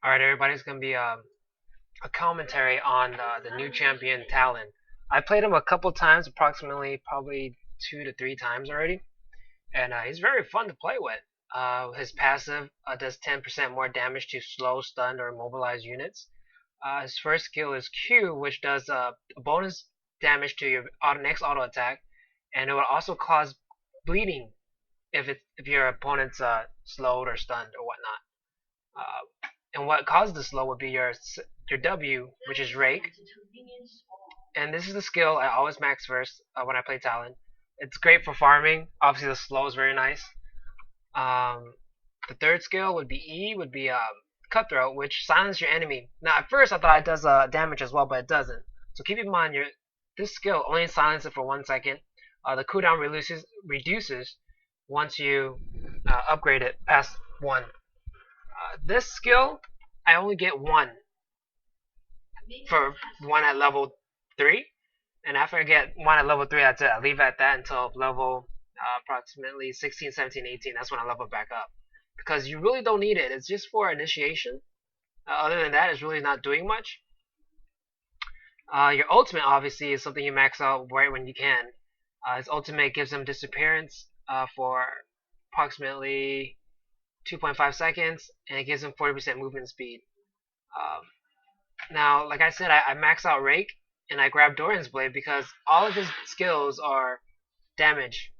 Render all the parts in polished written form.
Alright, everybody, it's gonna be a commentary on the new champion Talon. I played him a couple times, approximately probably 2 to 3 times already, and he's very fun to play with. His passive does 10% more damage to slow, stunned, or immobilized units. His first skill is Q, which does a bonus damage to your next auto attack, and it will also cause bleeding if your opponent's slowed or stunned or whatnot. And what causes the slow would be your W, which is Rake. And this is the skill I always max first when I play Talon. It's great for farming. Obviously, the slow is very nice. Um, the third skill would be E, would be Cutthroat, which silences your enemy. Now, at first, I thought it does damage as well, but it doesn't. So keep in mind, this skill only silences it for 1 second. The cooldown reduces once you upgrade it past 1. This skill, I only get 1 for 1 at level 3. And after I get 1 at level 3, that's it. I leave at that until level approximately 16, 17, 18. That's when I level back up. Because you really don't need it. It's just for initiation. Other than that, it's really not doing much. Your ultimate, obviously, is something you max out right when you can. His ultimate gives him disappearance for approximately 2.5 seconds, and it gives him 40% movement speed. Um, Now, like I said, I max out Rake, and I grab Dorian's Blade because all of his skills are damage.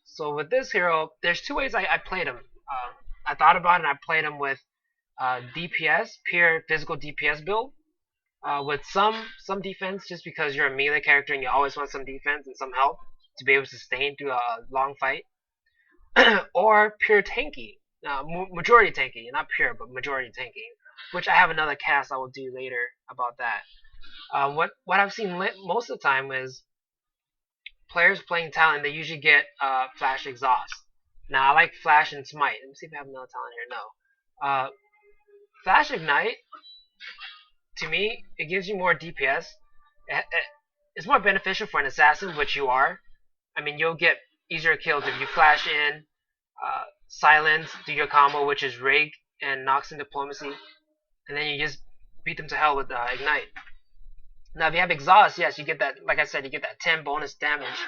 So with this hero, there's 2 ways I played him. I thought about it and I played him with DPS, pure physical DPS build, with some defense just because you're a melee character and you always want some defense and some health to be able to sustain through a long fight, or pure tanky, majority tanky, not pure but majority tanky, which I have another cast I will do later about that. What I've seen most of the time is players playing Talon. They usually get Flash Exhaust. Now I like Flash and Smite. Let me see if I have another Talon here. No. Flash Ignite, to me, it gives you more DPS. It's more beneficial for an assassin, which you are. I mean, you'll get easier kills if you flash in, silence, do your combo, which is Rig and Nox and Diplomacy, and then you just beat them to hell with Ignite. Now, if you have Exhaust, yes, you get that, like I said, you get that 10 bonus damage.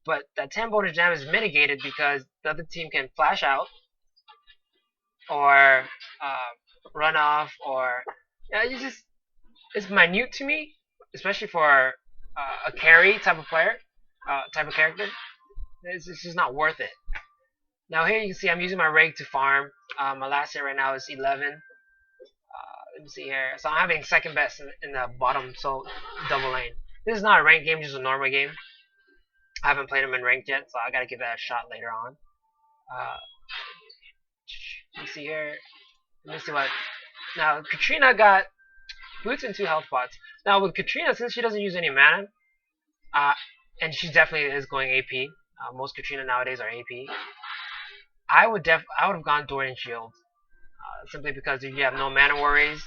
But that 10 bonus damage is mitigated because the other team can flash out, or run off, or it's minute to me, especially for a carry type of player, type of character. It's just not worth it. Now here you can see I'm using my Rake to farm. My last hit right now is 11. Let me see here. So I'm having second best in the bottom double lane. This is not a ranked game, just a normal game. I haven't played them in ranked yet, so I gotta give that a shot later on. Let me see here. Let me see what. Now Katrina got boots and 2 health pots. Now with Katrina, since she doesn't use any mana, and she definitely is going AP. Most Katrina nowadays are AP. I would have gone Dorian Shield, simply because you have no mana worries,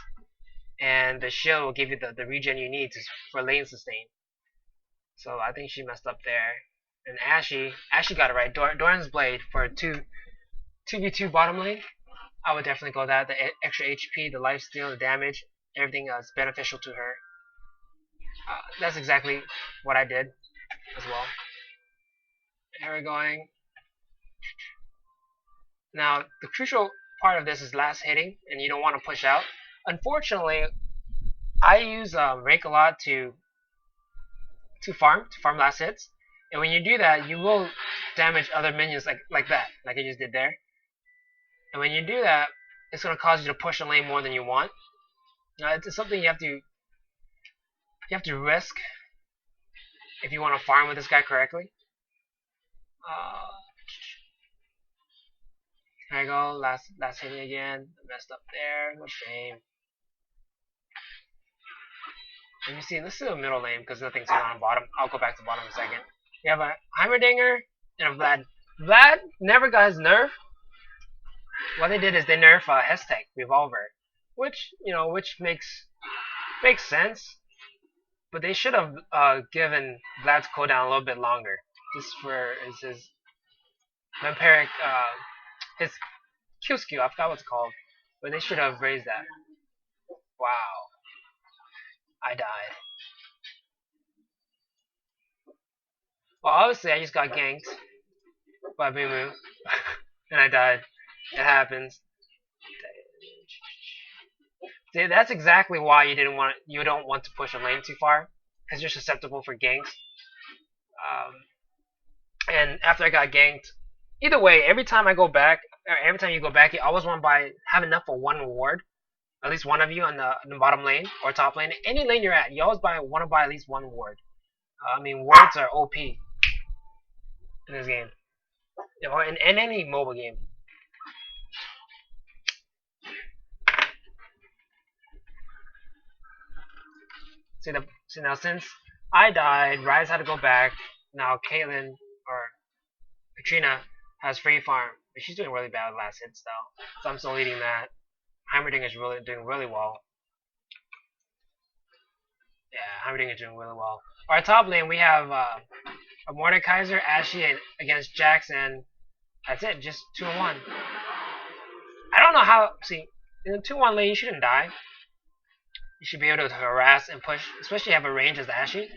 and the shield will give you the regen you need for lane sustain. So I think she messed up there. And Ashe got it right. Dorian's Blade for 2v2 bottom lane. I would definitely go that. The extra HP, the lifesteal, the damage, everything is beneficial to her. That's exactly what I did as well. Here we're going. Now, the crucial part of this is last hitting, and you don't want to push out. Unfortunately, I use Rake a lot to farm last hits, and when you do that, you will damage other minions like that, like I just did there. And when you do that, it's going to cause you to push a lane more than you want. Now, it's something you have to risk if you want to farm with this guy correctly. There you go, last hitting again. Messed up there. What shame. And you see, let's do a middle lane because nothing's going on bottom. I'll go back to bottom in a second. We have a Heimerdinger and a Vlad. Vlad never got his nerf. What they did is they nerf Hestech Revolver, which makes sense. But they should have given Vlad's cooldown a little bit longer, just for his vampiric his Q skill. I forgot what it's called, but they should have raised that. Wow, I died. Well, obviously I just got ganked by Moo, and I died. It happens. See, that's exactly why you don't want to push a lane too far, because you're susceptible for ganks. Um, and after I got ganked, either way, every time I go back, or every time you go back, you always want to have enough for one ward. At least one of you on the bottom lane or top lane. Any lane you're at, you always want to buy at least one ward. I mean, wards are OP in this game, or in any mobile game. See now, since I died, Rise had to go back. Now Caitlyn or Katrina has free farm, but she's doing really bad with last hits though. So I'm still leading that. Heimerdinger is doing really well. Yeah, Heimerdinger is doing really well. Our top lane, we have a Mordekaiser, Ashley against Jackson. That's it, just 2-1. I don't know how. See, in the 2-1 lane, you shouldn't die. You should be able to harass and push, especially if you have a range as Ashy.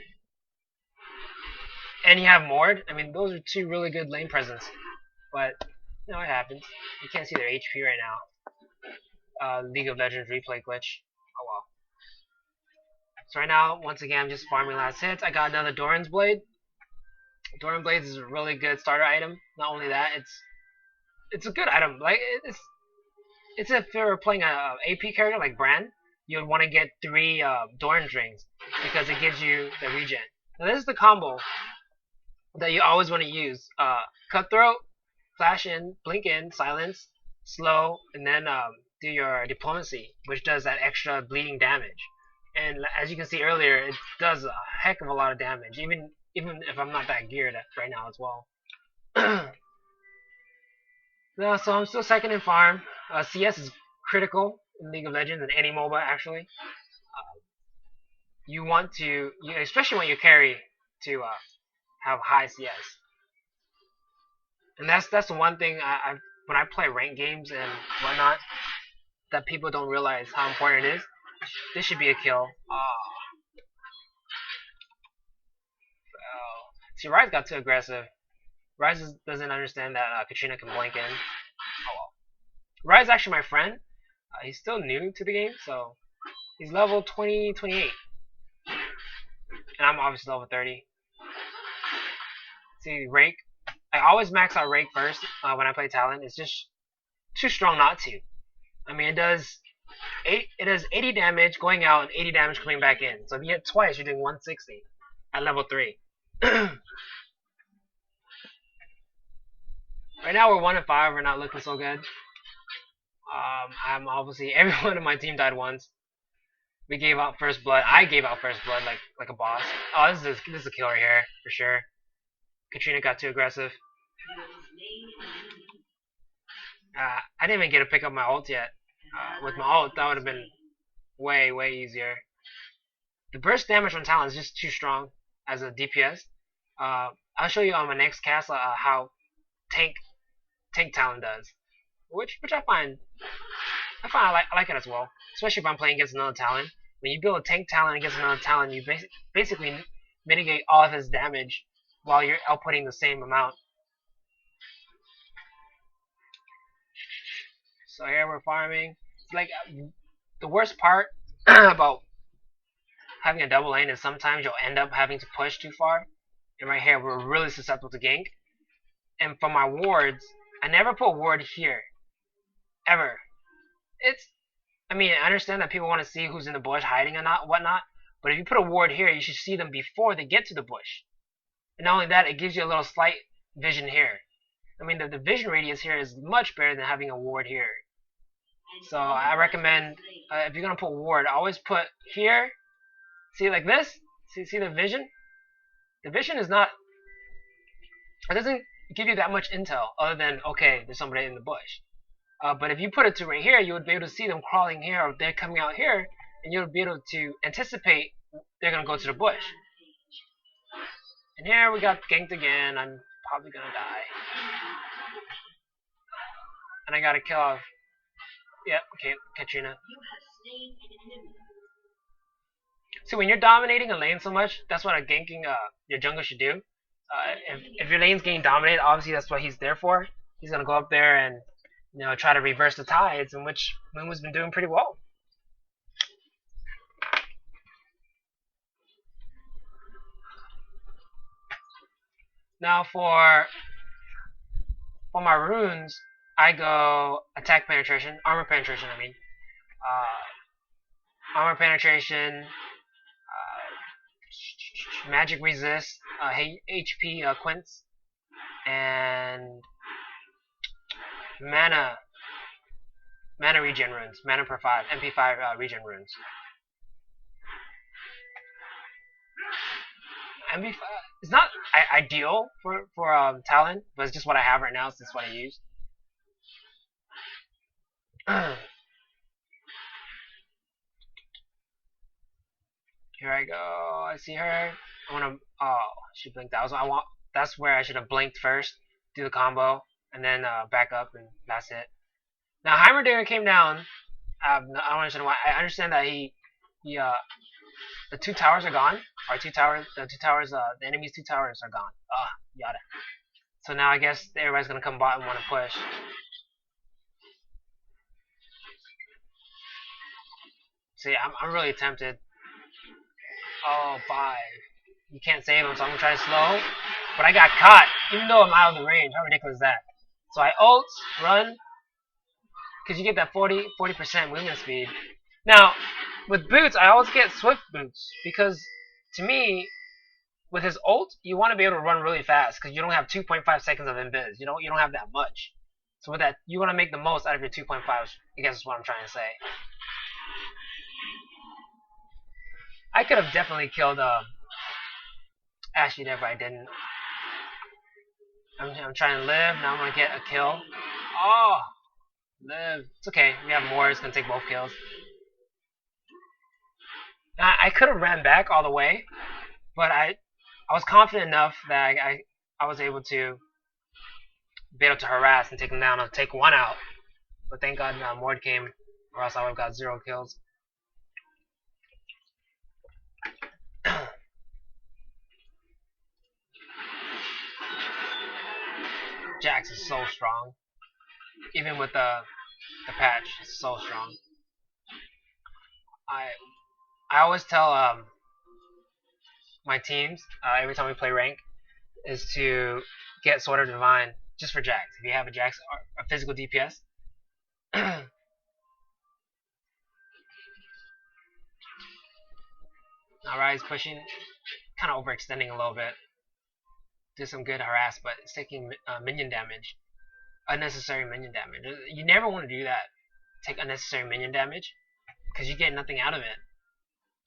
And you have Mord. I mean, those are two really good lane presence. But, you know, it happens. You can't see their HP right now. League of Legends replay glitch. Oh well. So right now, once again, I'm just farming last hits. I got another Doran's Blade. Doran Blades is a really good starter item. Not only that, it's a good item. Like it's if you're playing a AP character like Bran, you would want to get 3 Doran's rings because it gives you the regen. Now this is the combo that you always want to use. Cutthroat, flash in, blink in, silence, slow, and then do your diplomacy, which does that extra bleeding damage. And as you can see earlier, it does a heck of a lot of damage, even if I'm not that geared right now as well. No, so I'm still second in farm. CS is critical in League of Legends and any MOBA actually. You want to, especially when you carry, to have high CS. And that's the one thing when I play ranked games and whatnot, that people don't realize how important it is. This should be a kill. See, Rise got too aggressive. Rise doesn't understand that Katrina can blink in. Oh well. Rise is actually my friend. He's still new to the game, so he's level 20, 28. And I'm obviously level 30. See, Rake. I always max out Rake first when I play Talon. It's just too strong not to. I mean, it does 80 damage going out and 80 damage coming back in. So if you hit twice, you're doing 160 at level 3. Right now we're 1-5. We're not looking so good. I'm obviously everyone in my team died once. We gave out first blood. I gave out first blood like a boss. Oh, this is a kill right here for sure. Katrina got too aggressive. I didn't even get to pick up my ult yet. With my ult, that would have been way easier. The burst damage on Talon is just too strong as a DPS. I'll show you on my next cast how tank Talon does, which I find I like it as well, especially if I'm playing against another Talon. When you build a tank Talon against another Talon, you basically mitigate all of his damage while you're outputting the same amount. So here we're farming. It's like the worst part about having a double lane is sometimes you'll end up having to push too far. And right here we're really susceptible to gank. And for my wards, I never put ward here. Ever. I mean, I understand that people want to see who's in the bush hiding or not, whatnot. But if you put a ward here, you should see them before they get to the bush. And not only that, it gives you a little slight vision here. I mean, the vision radius here is much better than having a ward here. So I recommend, if you're going to put ward, always put here. See, like this? See the vision? The vision is not, it doesn't give you that much intel other than, okay, there's somebody in the bush. But if you put it to right here, you would be able to see them crawling here, or they're coming out here, and you'll be able to anticipate they're going to go to the bush. And here we got ganked again. I'm probably going to die. And I got to kill off Yeah, okay, Katrina. See, when you're dominating a lane so much, that's what a ganking your jungle should do. If your lane's getting dominated, obviously that's what he's there for. He's gonna go up there and try to reverse the tides, in which Moon's been doing pretty well. Now for my runes, I go attack penetration, armor penetration. I mean, armor penetration, magic resist, HP quints, and mana regen runes, mana per 5, MP5 regen runes. MP5 it's not ideal for Talon, but it's just what I have right now, so it's what I use. Here I go. I see her. I want to. Oh, she blinked out. That's where I should have blinked first, do the combo, and then back up, and that's it. Now Heimerdinger came down. I don't understand why. I understand that he the two towers are gone. The enemy's two towers are gone. Yada. So now I guess everybody's gonna come bot and want to push. See, I'm really tempted. Oh, 5. You can't save him, so I'm gonna try to slow. But I got caught, even though I'm out of the range. How ridiculous is that? So I ult, run, because you get that 40% movement speed. Now, with boots, I always get swift boots, because to me, with his ult, you want to be able to run really fast, because you don't have 2.5 seconds of invis. You don't have that much. So with that, you want to make the most out of your 2.5. I guess is what I'm trying to say. I could have definitely killed Ashley there, but I didn't. I'm trying to live. Now I'm gonna get a kill. Oh, live. It's okay. We have more. It's gonna take both kills. I could have ran back all the way, but I was confident enough that I was able to be able to harass and take him down and take one out. But thank God Mord came, or else I would have got 0 kills. Jax is so strong. Even with the patch, it's so strong. I always tell my teams every time we play rank is to get Sword of Divine just for Jax. If you have a Jax or a physical DPS. Now Rise pushing, kind of overextending a little bit. Did some good harass, but it's taking minion damage. Unnecessary minion damage. You never want to do that. Take unnecessary minion damage, because you get nothing out of it.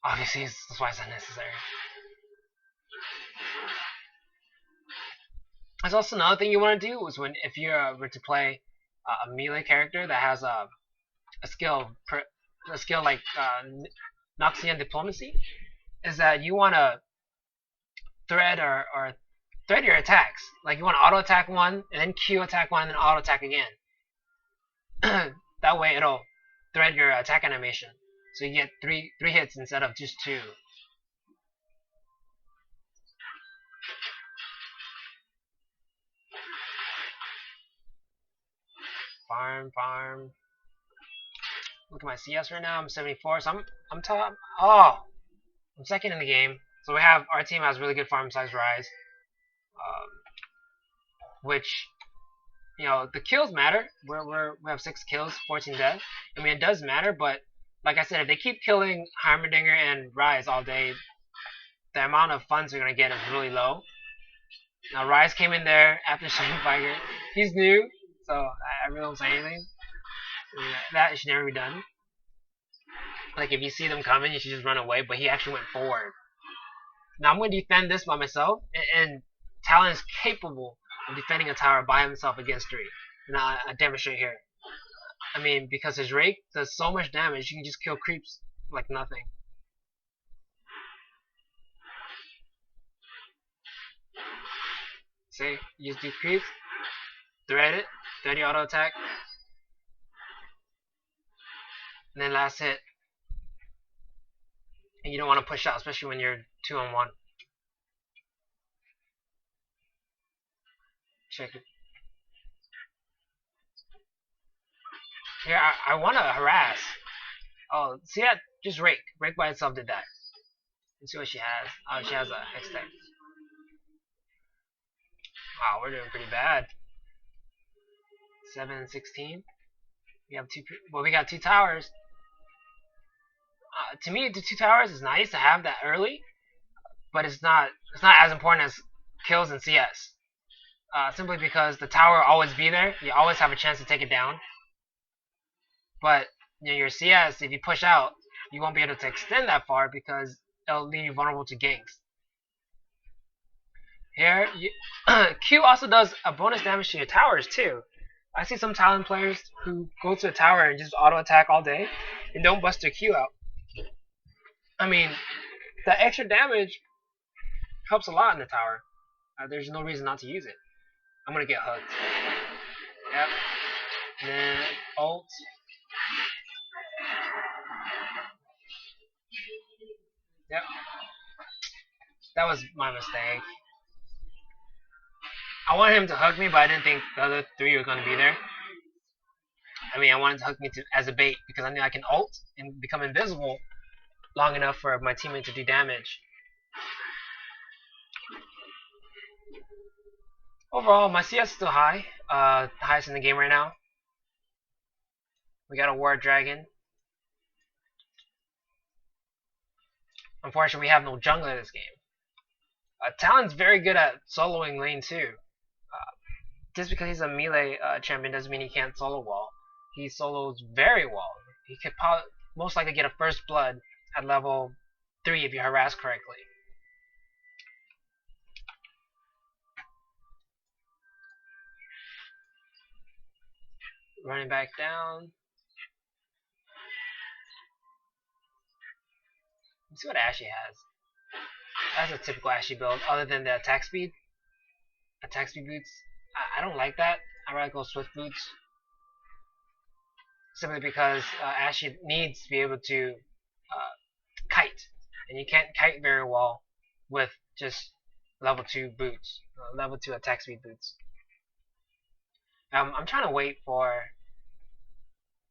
Obviously, that's why it's unnecessary. There's also another thing you want to do is if you were to play a melee character that has a skill like Noxian Diplomacy, is that you want to thread or thread your attacks. Like you want to auto attack one, and then Q attack one, and then auto attack again. That way it'll thread your attack animation, so you get three hits instead of just 2. Farm. Look at my CS right now. I'm 74, so I'm top. Oh, I'm second in the game. So our team has really good farm size Rise, which the kills matter. We have 6 kills, 14 deaths. I mean, it does matter, but like I said, if they keep killing Heimerdinger and Rise all day, the amount of funds they're gonna get is really low. Now Rise came in there after Shane Fire. He's new, so I really don't say anything. That should never be done. Like if you see them coming, you should just run away. But he actually went forward. Now I'm going to defend this by myself, and Talon is capable of defending a tower by himself against 3. And I demonstrate here. I mean, because his rake does so much damage, you can just kill creeps like nothing. See, you just do creeps, thread your auto attack. and then last hit. And you don't want to push out, especially when you're 2-on-1. Check it. Here, I want to harass. Oh, see that? Just rake. Rake by itself did that. Let's see what she has. Oh, she has a Hextech. Wow, we're doing pretty bad. 7 and 16. We have two. Well, we got 2 towers. To me, the 2 towers is nice to have that early, but it's not. It's not as important as kills in CS. Simply because the tower will always be there. You always have a chance to take it down. But your CS, if you push out, you won't be able to extend that far because it'll leave you vulnerable to ganks. Here, Q also does a bonus damage to your towers too. I see some Talon players who go to a tower and just auto attack all day and don't bust their Q out. I mean, the extra damage helps a lot in the tower. There's no reason not to use it. I'm gonna get hooked. Yep. And then ult. Yep. That was my mistake. I wanted him to hook me, but I didn't think the other 3 were gonna be there. I mean, I wanted to hook me as a bait because I knew I can ult and become invisible long enough for my teammate to do damage. Overall, my CS is still high. Highest in the game right now. We got a War Dragon. Unfortunately, we have no jungler this game. Talon's very good at soloing lane too. Just because he's a melee champion doesn't mean he can't solo well. He solos very well. He could most likely get a first blood at level 3 if you harass correctly. Running back down. Let's see what Ashe has. That's a typical Ashe build, other than the attack speed. Attack speed boots. I don't like that. I'd rather go Swift boots. Simply because Ashe needs to be able to kite. And you can't kite very well with just level 2 boots. Level 2 attack speed boots. I'm trying to wait for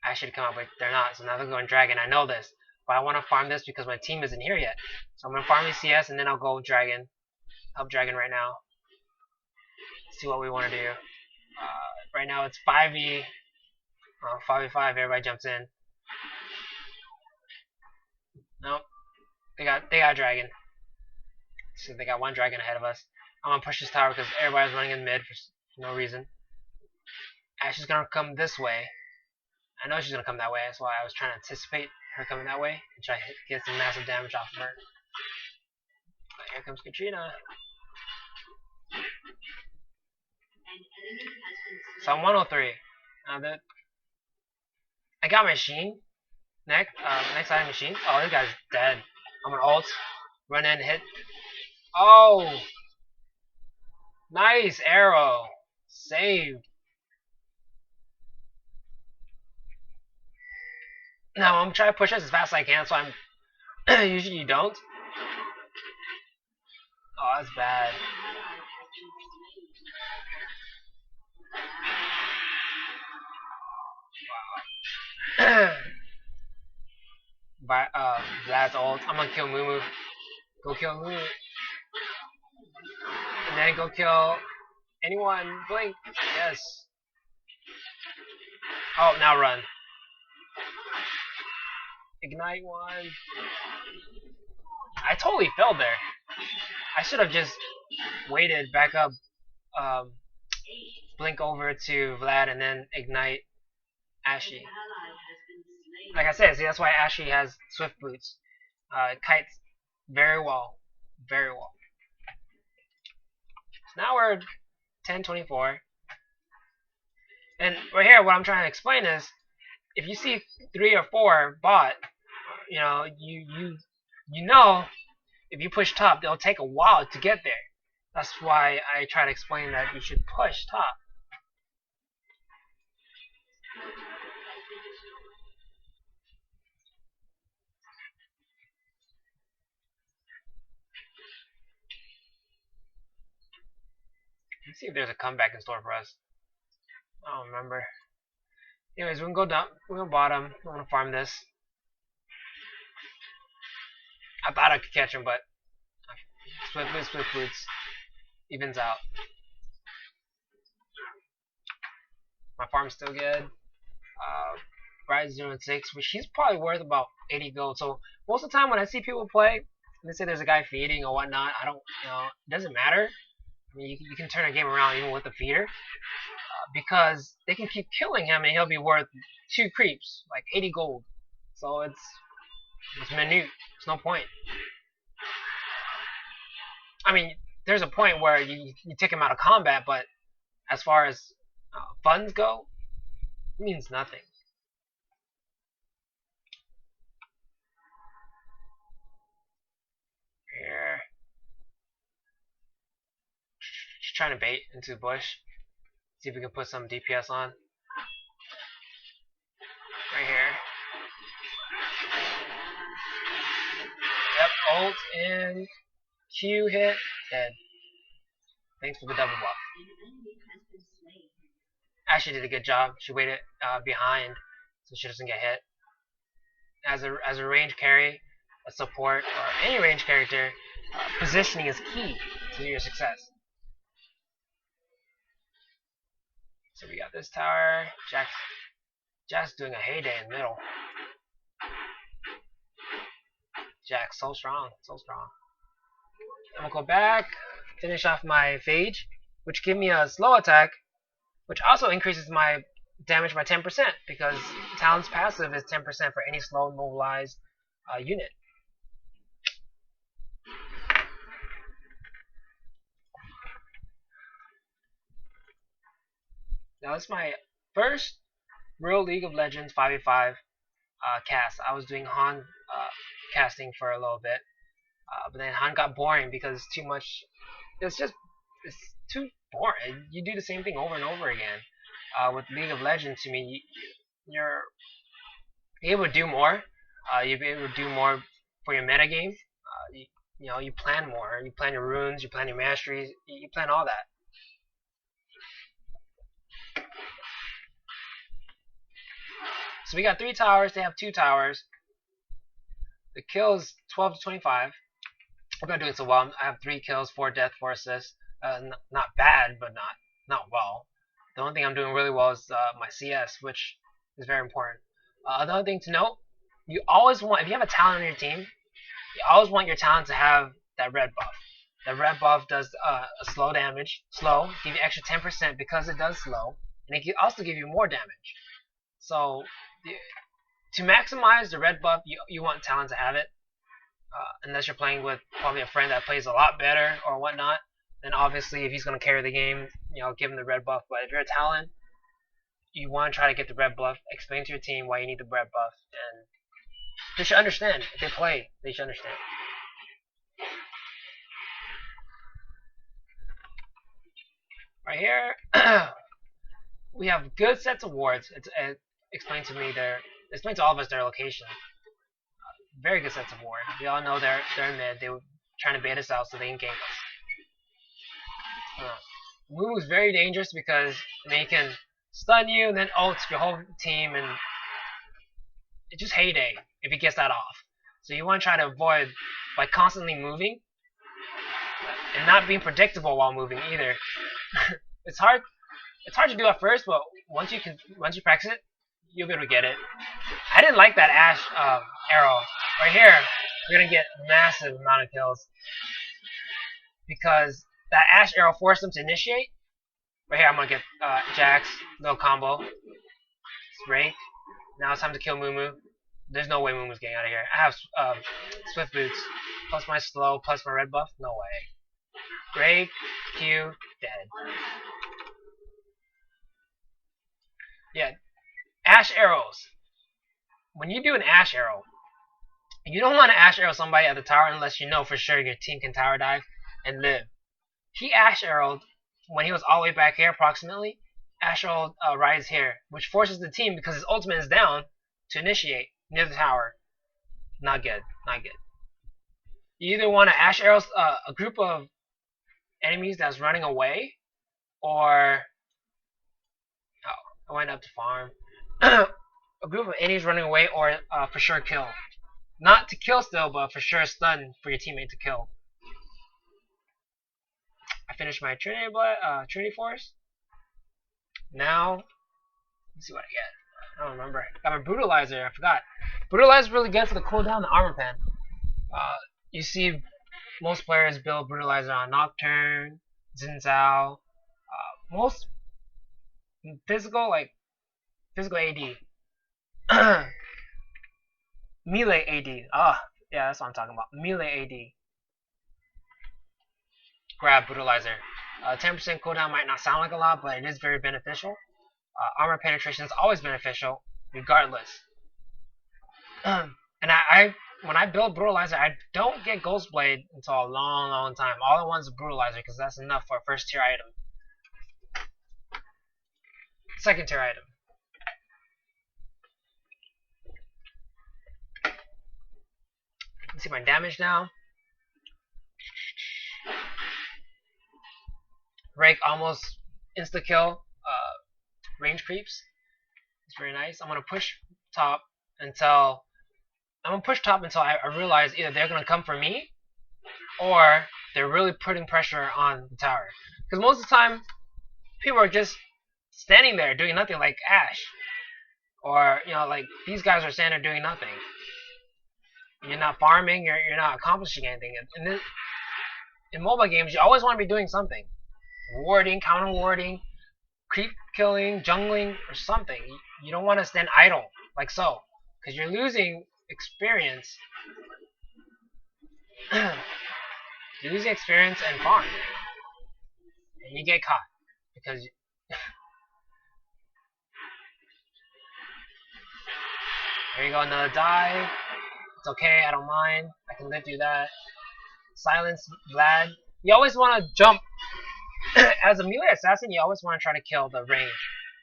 Ashe to come up, but they're not. So now they're going Dragon. I know this. But I want to farm this because my team isn't here yet. So I'm going to farm these CS and then I'll go Dragon. Help Dragon right now. See what we want to do. Right now it's 5v5v5. Everybody jumps in. Nope. They got Dragon. So they got 1 Dragon ahead of us. I'm gonna push this tower because everybody's running in mid for no reason. Ashe is gonna come this way. I know she's gonna come that way. That's why I was trying to anticipate her coming that way and try to get some massive damage off of her. But here comes Katrina. So I'm 103. I got machine. Next item machine. Oh, this guy's dead. I'm gonna ult. Run in, hit. Oh! Nice arrow. Saved. Now I'm trying to push this as fast as I can, so I'm usually you don't. Oh, that's bad. Wow. Vlad's ult. I'm gonna kill Mumu. Go kill Mumu. And then go kill anyone. Blink. Yes. Oh, now run. Ignite one. I totally failed there. I should have just waited back up, blink over to Vlad and then ignite Ashe. Like I said, see that's why Ashe has Swift boots. It kites very well, very well. So now we're 10-24, and right here, what I'm trying to explain is, if you see 3 or 4 bot, you know if you push top, it'll take a while to get there. That's why I try to explain that you should push top. Let's see if there's a comeback in store for us. I don't remember. Anyways, we can go down. We can go bottom. I want to farm this. I thought I could catch him, but split boots evens out. My farm's still good. Rise 0 and 6, which he's probably worth about 80 gold. So most of the time when I see people play, let's say there's a guy feeding or whatnot, I don't, it doesn't matter. I mean, you can turn a game around even with a feeder, because they can keep killing him and he'll be worth 2 creeps, like 80 gold. So it's minute. It's no point. I mean, there's a point where you take him out of combat, but as far as funds go, it means nothing. Here. Just trying to bait into the bush. See if we can put some DPS on. Right here. Yep, ult and Q hit, dead. Thanks for the double buff. Ashley did a good job. She waited behind so she doesn't get hit. As a range carry, a support, or any range character, positioning is key to your success. So we got this tower. Jack's doing a heyday in the middle. Jack's so strong, so strong. I'm gonna go back, finish off my phage, which give me a slow attack, which also increases my damage by 10% because Talon's passive is 10% for any slow mobilized unit. Now this is my first real League of Legends 5v5 cast. I was doing Han casting for a little bit, but then Han got boring because it's too much. It's too boring. You do the same thing over and over again. With League of Legends, to me, you're able to do more. You'll be able to do more for your meta game. You plan more. You plan your runes. You plan your masteries. You plan all that. So we got 3 towers. They have 2 towers. The kill is 12 to 25. I'm not doing so well. I have 3 kills, 4 death, 4 assists. Not bad, but not well. The only thing I'm doing really well is my CS, which is very important. Another thing to note, you always want, if you have a Talon on your team, you always want your Talon to have that red buff. The red buff does a slow damage, give you extra 10% because it does slow, and it can also give you more damage. So to maximize the red buff, you want Talon to have it, unless you're playing with probably a friend that plays a lot better or whatnot. Then obviously, if he's going to carry the game, give him the red buff. But if you're a Talon, you want to try to get the red buff. Explain to your team why you need the red buff, and they should understand. If they play, they should understand. Right here, we have good sets of wards. It explains to all of us their location. Very good sets of wards. We all know they're in mid. They were trying to bait us out so they can gank us. Moo is very dangerous because he can stun you and then ult your whole team, and it's just heyday if he gets that off. So you want to try to avoid by constantly moving and not being predictable while moving either. It's hard to do at first, but once you practice it, you'll be able to get it. I didn't like that Ashe arrow right here. We're gonna get massive amount of kills because that Ashe arrow forced him to initiate. Right here, I'm gonna get Jax, little combo. Rake. Now it's time to kill Mumu. There's no way Mumu's getting out of here. I have Swift Boots, plus my slow, plus my red buff. No way. Rake, Q, dead. Yeah, Ashe arrows. When you do an Ashe arrow, you don't want to Ashe arrow somebody at the tower unless you know for sure your team can tower dive and live. He Ashe arrowed when he was all the way back here approximately. Ashe arrowed Rise here, which forces the team, because his ultimate is down, to initiate near the tower. Not good. Not good. You either want to Ashe arrow a group of enemies that's running away, or I went up to farm. A group of enemies running away, or for sure kill. Not to kill still, but for sure stun for your teammate to kill. I finished my Trinity Force. Now, let's see what I get. I don't remember. Got my Brutalizer. I forgot. Brutalizer is really good for the cooldown and the armor pen. You see most players build Brutalizer on Nocturne, Zinzao, most physical AD. Melee AD. Yeah, that's what I'm talking about. Melee AD. Grab Brutalizer. 10% cooldown might not sound like a lot, but it is very beneficial. Armor penetration is always beneficial, regardless. And when I build Brutalizer, I don't get Ghost Blade until a long time. All I want is a Brutalizer because that's enough for a first tier item. Second tier item. Let's see my damage now. Rake almost insta kill range creeps. It's very nice. I'm gonna push top until I realize either they're gonna come for me or they're really putting pressure on the tower. Because most of the time, people are just standing there doing nothing, like Ash, or like these guys are standing there doing nothing. You're not farming. You're not accomplishing anything. In mobile games, you always want to be doing something. Warding, counter warding, creep killing, jungling, or something. You don't want to stand idle, like so. Because you're losing experience. You're losing experience and farm. And you get caught. Because there you go, another dive. It's okay, I don't mind. I can live through that. Silence Vlad. You always want to jump. As a melee assassin, you always want to try to kill the range.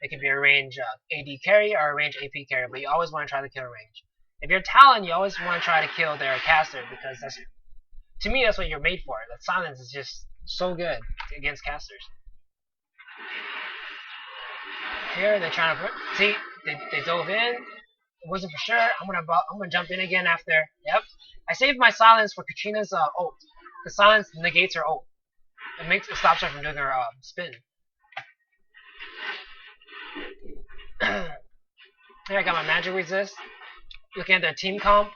It can be a range AD carry or a range AP carry, but you always want to try to kill range. If you're Talon, you always want to try to kill their caster because to me, that's what you're made for. That silence is just so good against casters. Here they're trying to see they dove in. It wasn't for sure. I'm gonna jump in again after. Yep. I saved my silence for Katrina's ult. The silence negates her ult. It stops her from doing her spin. Here I got my magic resist. Looking at their team comp,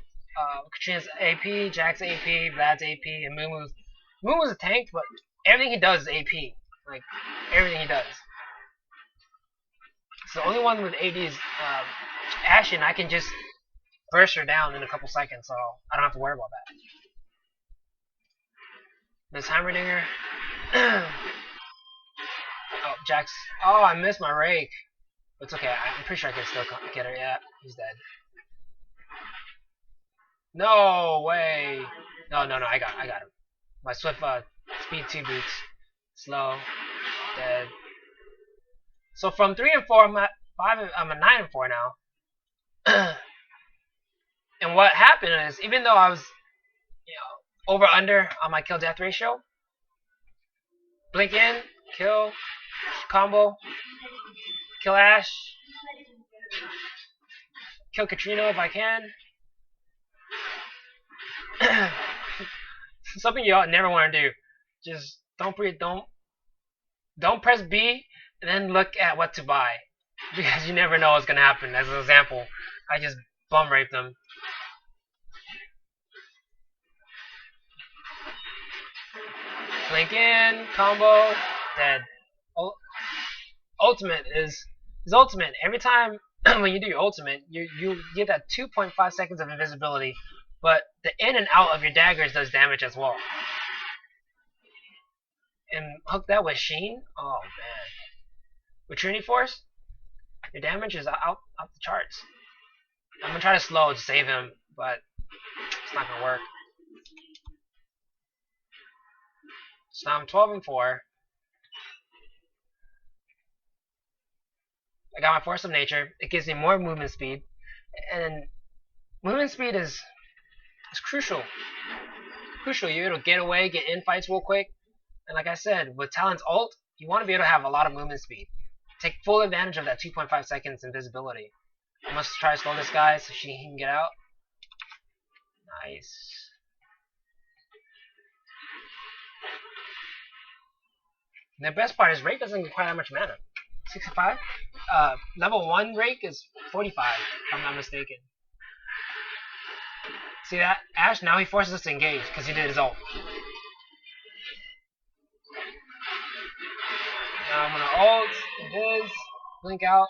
Katrina's AP, Jack's AP, Vlad's AP, and Moonwoo's a tank, but everything he does is AP. Like everything he does. So the only one with AD is Ashe, and I can just burst her down in a couple seconds, so I don't have to worry about that. This Heimerdinger. Oh, Jax. Oh, I missed my rake. It's okay. I'm pretty sure I can still get her. Yeah, he's dead. No way. No. I got him. My swift speed 2 boots. Slow. Dead. So from 3 and 4, I'm at 5. I'm at 9 and 4 now. And what happened is, even though I was, over under on my kill death ratio, blink in, kill, combo, kill Ashe, kill Katrina if I can. Something you never want to do. Just don't press B and then look at what to buy, because you never know what's gonna happen. As an example, I just bum raped them. Blink in, combo, dead. Ultimate is ultimate. Every time when you do your ultimate, you get that 2.5 seconds of invisibility, but the in and out of your daggers does damage as well. And hook that with Sheen. Oh man. With Trinity Force, your damage is out the charts. I'm gonna try to slow to save him, but it's not gonna work. So now I'm 12 and 4. I got my Force of Nature. It gives me more movement speed, and movement speed is crucial. You're able to get away, get in fights real quick, and like I said, with Talon's ult, You want to be able to have a lot of movement speed. Take full advantage of that 2.5 seconds invisibility. I must try to slow this guy so he can get out. Nice. And the best part is Rake doesn't require that much mana. 65? Level 1 Rake is 45, if I'm not mistaken. See that? Ash, now he forces us to engage because he did his ult. Now I'm gonna ult, Viz, blink out.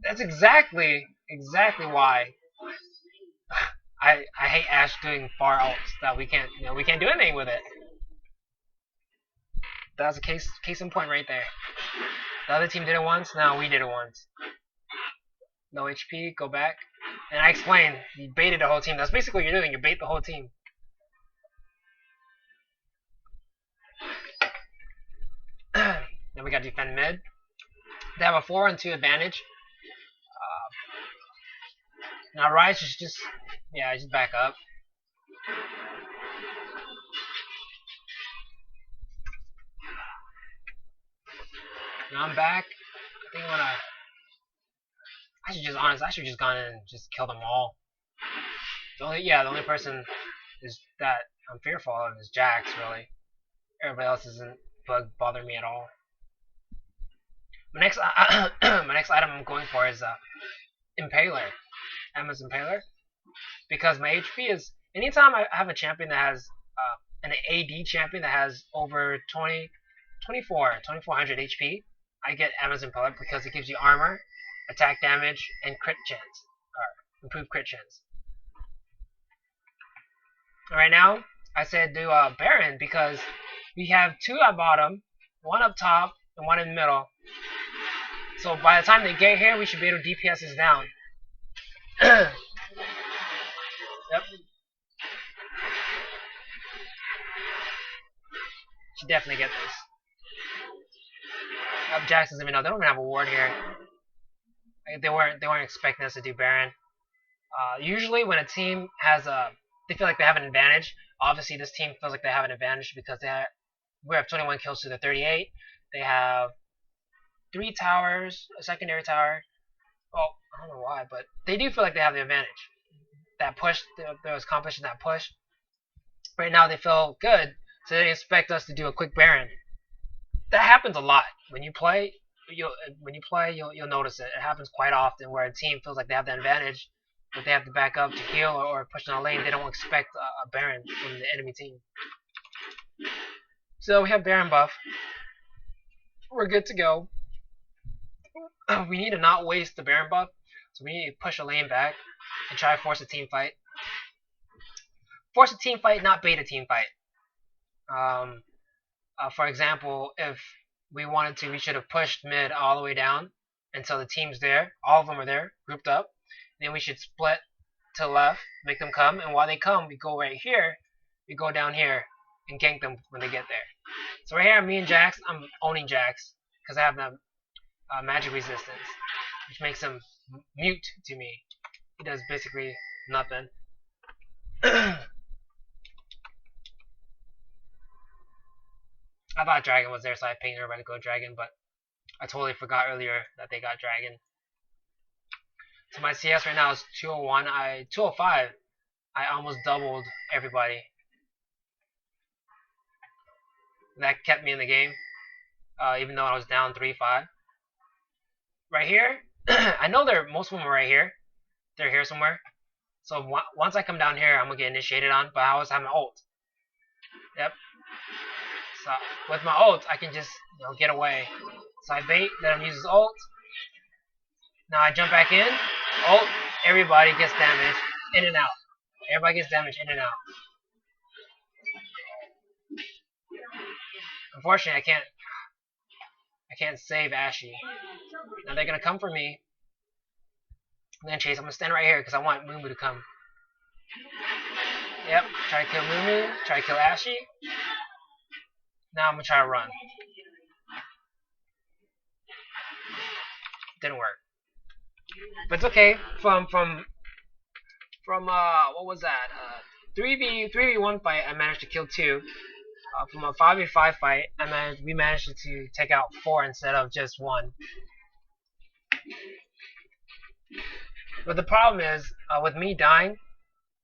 That's exactly why I hate Ash doing far ults that we can't do anything with it. That's a case in point right there. The other team did it once, now we did it once. No HP, go back. And I explained, you baited the whole team. That's basically what you're doing, you bait the whole team. Then we got defend mid. They have a 4-on-2 advantage. Now Rise is just back up. Now I'm back. I think I'm gonna. I should just gone in and just kill them all. The only person is that I'm fearful of is Jax, really. Everybody else doesn't bother me at all. My next item I'm going for is Impaler. Emma's Impaler. Because my HP is anytime I have a champion that has an AD champion that has over 2400 HP, I get Emma's Impaler because it gives you armor, attack damage, and crit chance, or improved crit chance. Right now, I said do Baron because we have 2 at bottom, 1 up top, and 1 in the middle. So by the time they get here, we should be able to DPS this down. Yep. Should definitely get this. Jax doesn't even know. They don't even have a ward here. They weren't expecting us to do Baron. Usually when a team has they feel like they have an advantage. Obviously this team feels like they have an advantage because we have 21 kills to the 38. They have 3 towers, a secondary tower. Well, I don't know why, but they do feel like they have the advantage. That push, there was accomplishing that push. Right now they feel good, so they expect us to do a quick Baron. That happens a lot when you play. You'll notice it. It happens quite often where a team feels like they have the advantage, but they have to back up to heal or push on a lane. They don't expect a Baron from the enemy team. So we have Baron buff. We're good to go. We need to not waste the Baron buff, so we need to push a lane back and try to force a team fight. Force a team fight, not bait a team fight. For example, if we wanted to, we should have pushed mid all the way down until the team's there. All of them are there, grouped up. Then we should split to the left, make them come, and while they come, we go right here. We go down here and gank them when they get there. So right here, me and Jax, I'm owning Jax because I have the magic resistance, which makes him mute to me. He does basically nothing. I thought Dragon was there, so I pinged everybody to go Dragon, but I totally forgot earlier that they got Dragon. So my CS right now is 201. 205. I almost doubled everybody. That kept me in the game, even though I was down 3-5. Right here, I know most of them are right here. They're here somewhere. So once I come down here, I'm gonna get initiated on. But I always have my ult. Yep. So with my ult, I can just get away. So I bait, then I'm using ult. Now I jump back in. Ult. Everybody gets damage in and out. Everybody gets damage in and out. Unfortunately, I can't save Ashy. Now they're gonna come for me. I'm gonna chase. I'm gonna stand right here because I want Mumu to come. Yep. Try to kill Mumu. Try to kill Ashy. Now I'm gonna try to run. Didn't work. But it's okay. From what was that? 3v1 fight, I managed to kill 2. From a 5v5 fight, we managed to take out 4 instead of just 1. But the problem is, with me dying,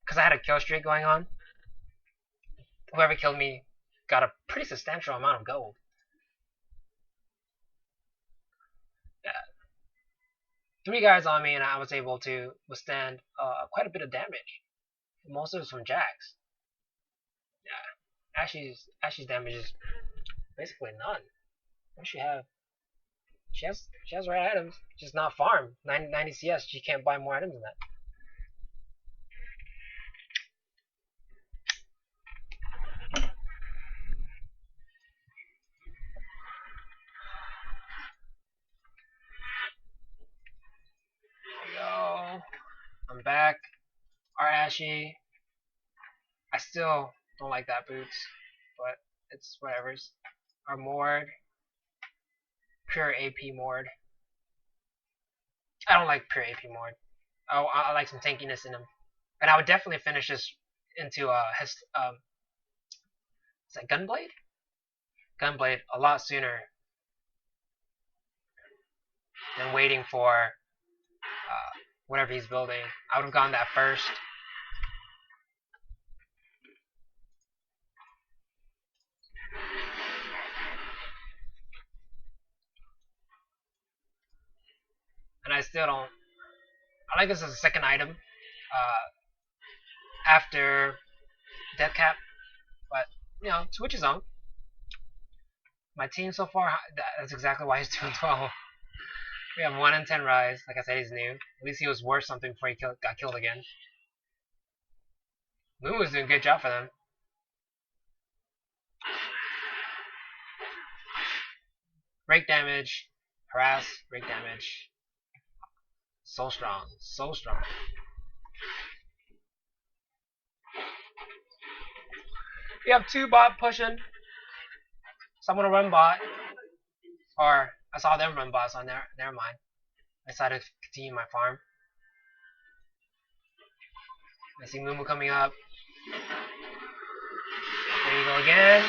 because I had a kill streak going on, whoever killed me got a pretty substantial amount of gold. Yeah. 3 guys on me, and I was able to withstand quite a bit of damage. Most of it was from Jax. Yeah, Ashley's damage is basically none. What does she have? She has right items, just not farm. 90 CS. She can't buy more items than that. Yo, I'm back. Our Ashy. I still don't like that boots, but it's whatever's. Our Mord. Pure AP Mord. I don't like pure AP Mord. I like some tankiness in him. And I would definitely finish this into is that Gunblade? Gunblade a lot sooner than waiting for whatever he's building. I would have gone that first. And I still don't. I like this as a second item after Death Cap, but you know, to each his own. My team so far, that's exactly why he's doing 12. We have 1 in 10 rise. Like I said, he's new. At least he was worth something before he got killed again. Moon was doing a good job for them. Break damage, harass, break damage. So strong, so strong. We have 2 bot pushing. So I'm gonna run bot. Or I saw them run bots on there. Never mind. I decided to continue my farm. I see Mumu coming up. There you go again.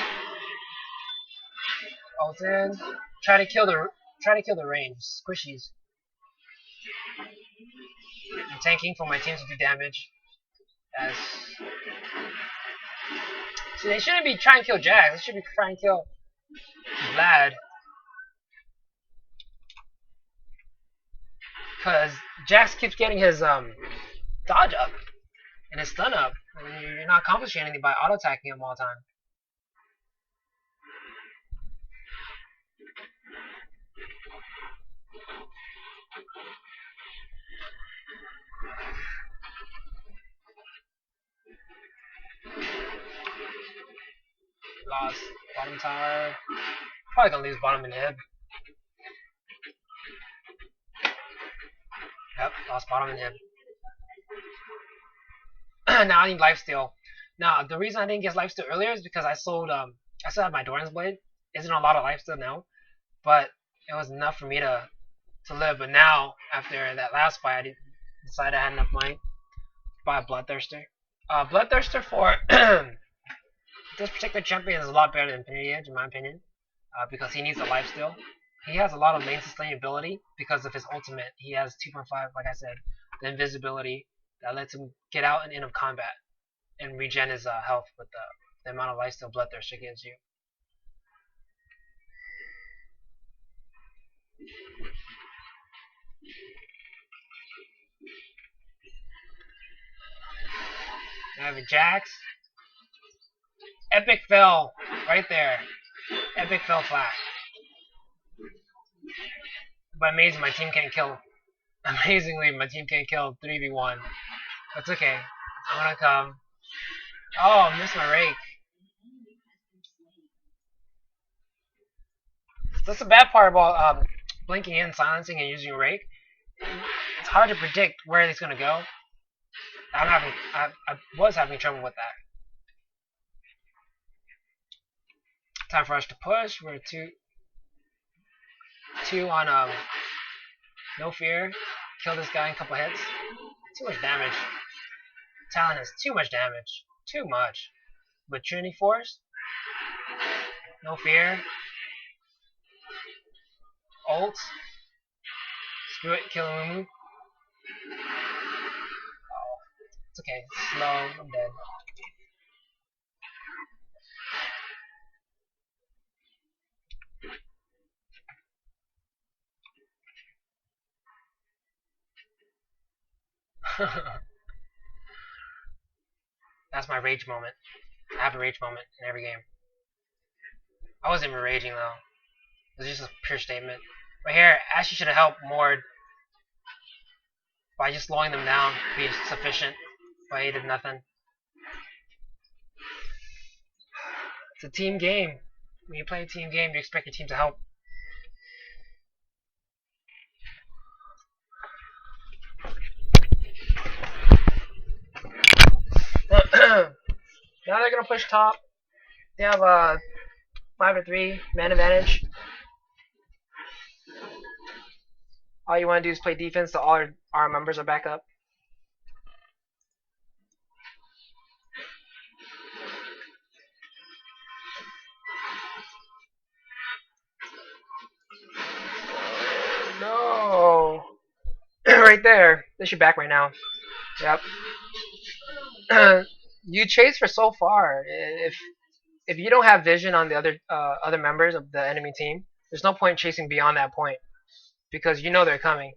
Ult in. Try to kill the range. Squishies. I'm tanking for my team to do damage. As see, they shouldn't be trying to kill Jax. They should be trying to kill Vlad. Because Jax keeps getting his dodge up and his stun up. And you're not accomplishing anything by auto-attacking him all the time. Lost bottom tower. Probably gonna lose bottom inhib. Yep, lost bottom inhib. Now I need lifesteal. Now the reason I didn't get lifesteal earlier is because I still had my Doran's blade. Isn't a lot of lifesteal now, but it was enough for me to live. But now after that last fight, I decided I had enough money to buy a Bloodthirster. Bloodthirster for this particular champion is a lot better than Infinity Edge in my opinion, because he needs a lifesteal. He has a lot of lane sustainability because of his ultimate. He has 2.5, like I said, the invisibility that lets him get out and in of combat and regen his health with the amount of lifesteal Bloodthirster gives you. I have a Jax. Epic fail right there. Epic fail flat. But amazing, my team can't kill. Amazingly, my team can't kill 3v1. That's okay. I'm gonna come. Oh, I missed my rake. That's the bad part about blinking in, silencing, and using a rake. It's hard to predict where it's gonna go. I was having trouble with that. Time for us to push. We're two on no fear. Kill this guy in a couple hits. Too much damage. Talon has too much damage. Too much. But Trinity Force. No fear. Ult. Screw it, kill Mumu. It's okay. Slow. I'm dead. That's my rage moment. I have a rage moment in every game. I wasn't even raging though. It was just a pure statement. But here, Ashley should have helped more by just slowing them down. Be sufficient. But he did nothing. It's a team game. When you play a team game, you expect your team to help. Now they're gonna push top. They have a 5-3 man advantage. All you want to do is play defense so all our members are back up. No. Right there. They should back right now. Yep. You chase for so far. If you don't have vision on the other members of the enemy team, there's no point chasing beyond that point because you know they're coming.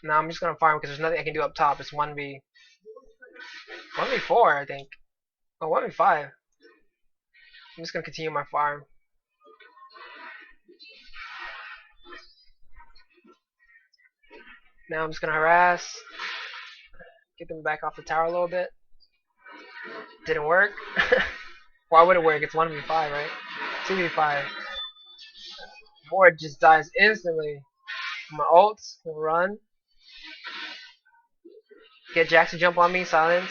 Now I'm just gonna farm because there's nothing I can do up top. It's 1v4, I think. Oh, 1v5. I'm just gonna continue my farm. Now I'm just gonna harass, get them back off the tower a little bit. Didn't work. Why would it work? It's 1v5, right? 2v5. Ward just dies instantly. My ults will run. Get Jax to jump on me, silence.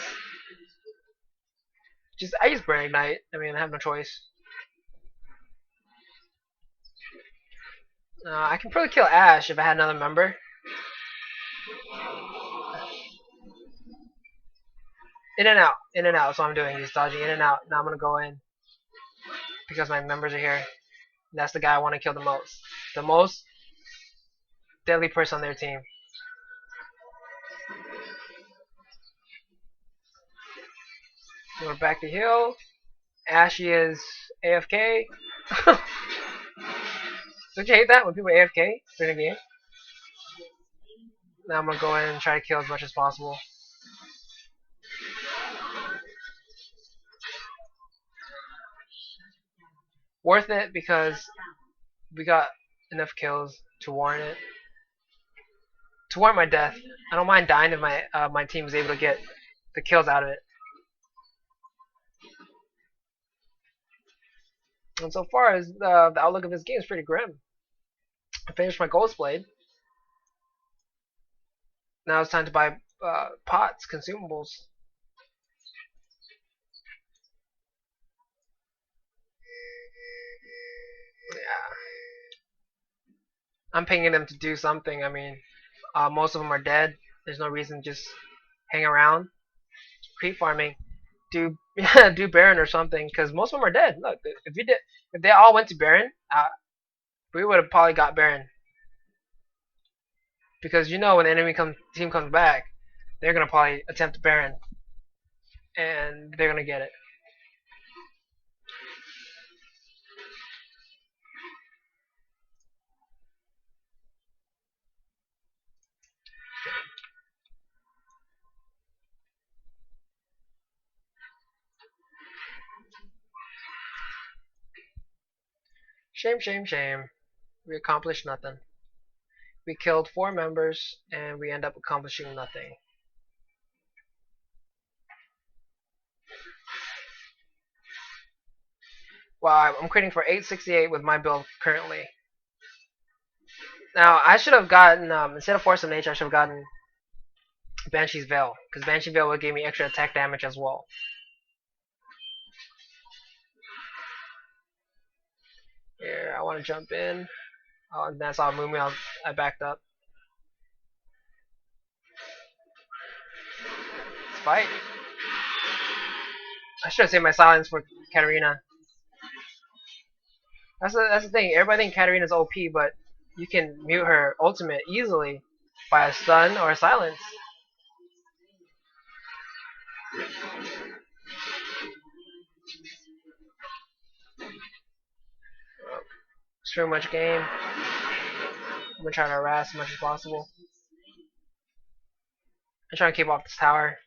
I just burn ignite. I mean, I have no choice. I can probably kill Ashe if I had another member. In and out. In and out. That's what I'm doing. He's dodging in and out. Now I'm going to go in. Because my members are here. And that's the guy I want to kill the most. The most deadly person on their team. We're back to heal. Ashe is AFK. Don't you hate that when people are AFK during a game? Now I'm going to go in and try to kill as much as possible. Worth it because we got enough kills to warrant it. To warrant my death. I don't mind dying if my team is able to get the kills out of it. And so far as the outlook of this game is pretty grim. I finished my Ghost Blade. Now it's time to buy pots, consumables. Yeah. I'm pinging them to do something. I mean, most of them are dead. There's no reason to just hang around. Creep farming. Do do Baron or something, because most of them are dead. Look, if they all went to Baron, we would have probably got Baron. Because you know when the enemy team comes back, they're gonna probably attempt Baron, and they're gonna get it. Shame, shame, shame. We accomplished nothing. We killed 4 members, and we end up accomplishing nothing. Wow, I'm creating for 868 with my build currently. Now, I should have gotten, instead of Force of Nature, I should have gotten Banshee's Veil, because Banshee's Veil would give me extra attack damage as well. Here, I want to jump in. Oh, and that's all moving. I backed up. Let's fight. I should have saved my silence for Katarina. That's the thing. Everybody thinks Katarina's OP, but you can mute her ultimate easily by a stun or a silence. It's too much game. I'm gonna try to harass as much as possible. I'm trying to keep off this tower.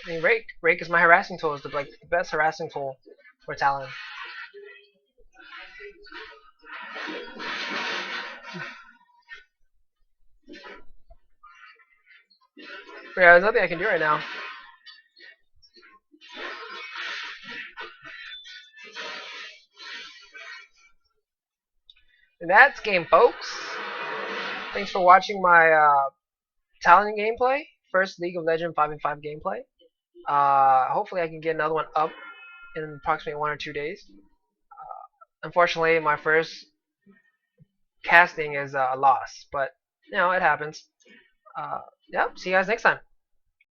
I mean, Rake is my harassing tool. It's the best harassing tool for Talon. But yeah, there's nothing I can do right now. And that's game, folks. Thanks for watching my Talon gameplay. First League of Legends 5v5 gameplay. Hopefully I can get another one up in approximately 1 or 2 days. Unfortunately, my first casting is a loss, but you know it happens. Yeah, see you guys next time.